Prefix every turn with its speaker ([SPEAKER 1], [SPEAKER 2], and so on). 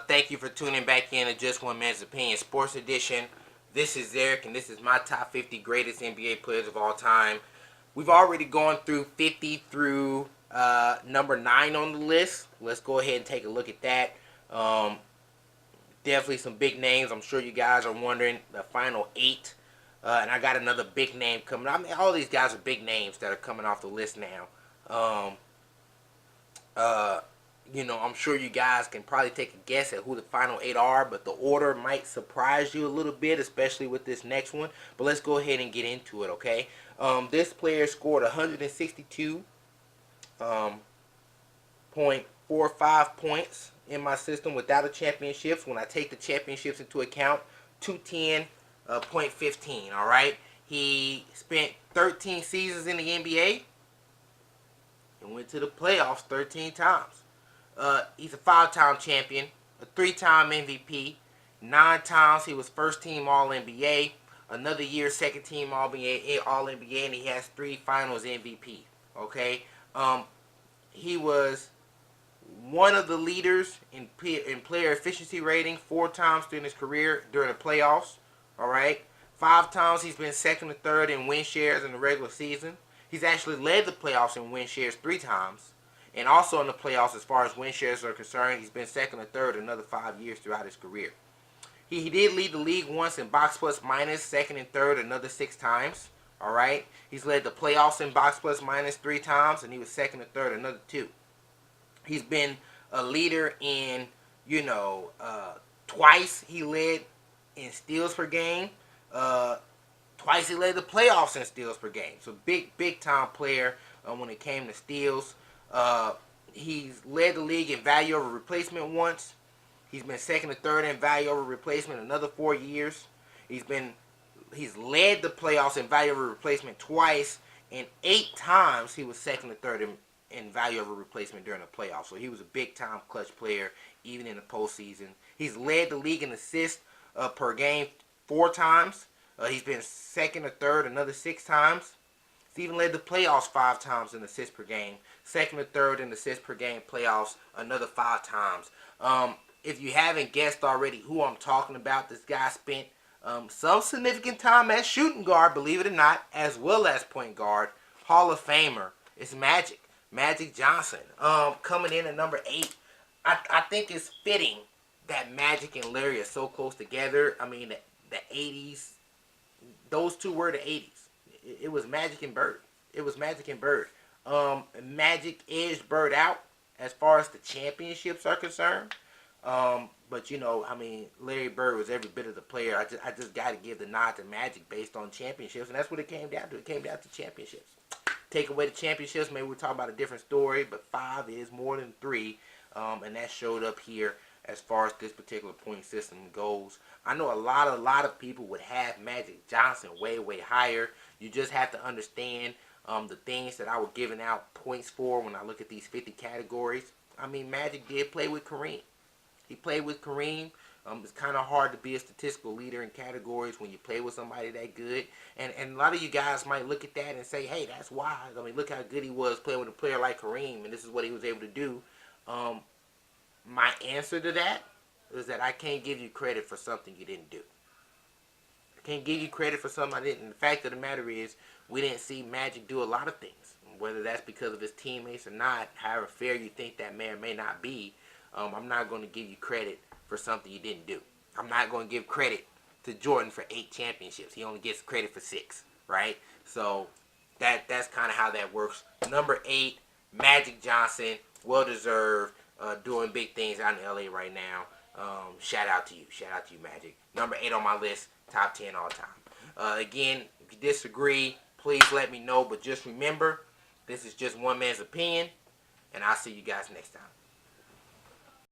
[SPEAKER 1] Thank you for tuning back in to Just One Man's Opinion Sports Edition. This is Eric, and this is my top 50 greatest NBA players of all time. We've already gone through 50 through number 9 on the list. Let's go ahead and take a look at that. Definitely some big names. I'm sure you guys are wondering the final 8. And I got another big name coming. I mean, all these guys are big names that are coming off the list now. I'm sure you guys can probably take a guess at who the final 8 are, but the order might surprise you a little bit, especially with this next one. But let's go ahead and get into it, okay? This player scored 162.45 points in my system without a championships. When I take the championships into account, 210.15, all right? He spent 13 seasons in the NBA and went to the playoffs 13 times. He's a 5-time champion, a 3-time MVP, 9 times he was first-team All-NBA, another year second-team All-NBA, and he has 3 Finals MVP. Okay, he was one of the leaders in player efficiency rating 4 times during his career during the playoffs. All right, 5 times he's been second or third in win shares in the regular season. He's actually led the playoffs in win shares 3 times. And also in the playoffs, as far as win shares are concerned, he's been second or third another 5 years throughout his career. He did lead the league once in box plus minus, second and third another 6 times. All right. He's led the playoffs in box plus minus 3 times, and he was second or third another 2. He's been a leader in, twice he led in steals per game. Twice he led the playoffs in steals per game. So big time player when it came to steals. He's led the league in value over replacement once. He's been second or third in value over replacement another 4 years. He's led the playoffs in value over replacement twice, and 8 times he was second or third in value over replacement during the playoffs. So he was a big time clutch player even in the postseason. He's led the league in assists per game 4 times. He's been second or third another 6 times. He's even led the playoffs 5 times in assists per game. Second or third in assists per game playoffs another 5 times. If you haven't guessed already who I'm talking about, this guy spent some significant time as shooting guard, believe it or not, as well as point guard. Hall of Famer. It's Magic Johnson. Coming in at number 8. I think it's fitting that Magic and Larry are so close together. I mean, the 80s, those two were the 80s. It was Magic and Bird. Magic edged Bird out as far as the championships are concerned. But Larry Bird was every bit of the player. I just got to give the nod to Magic based on championships, and that's what it came down to. It came down to championships. Take away the championships, maybe we're talking about a different story, but 5 is more than 3, and that showed up here as far as this particular point system goes. I know a lot of people would have Magic Johnson way higher. You just have to understand the things that I was giving out points for when I look at these 50 categories. I mean, Magic did play with Kareem. He played with Kareem. It's kind of hard to be a statistical leader in categories when you play with somebody that good. And a lot of you guys might look at that and say, hey, that's wise. I mean, look how good he was playing with a player like Kareem, and this is what he was able to do. My answer to that is that I can't give you credit for something you didn't do. I can't give you credit for something I didn't. And the fact of the matter is, we didn't see Magic do a lot of things. Whether that's because of his teammates or not, however fair you think that may or may not be, I'm not going to give you credit for something you didn't do. I'm not going to give credit to Jordan for 8 championships. He only gets credit for 6, right? So that's kind of how that works. Number 8, Magic Johnson, well deserved, doing big things out in LA right now. Shout out to you, Magic. Number 8 on my list, top 10 all time. Again, if you disagree, please let me know. But just remember, this is just one man's opinion, and I'll see you guys next time.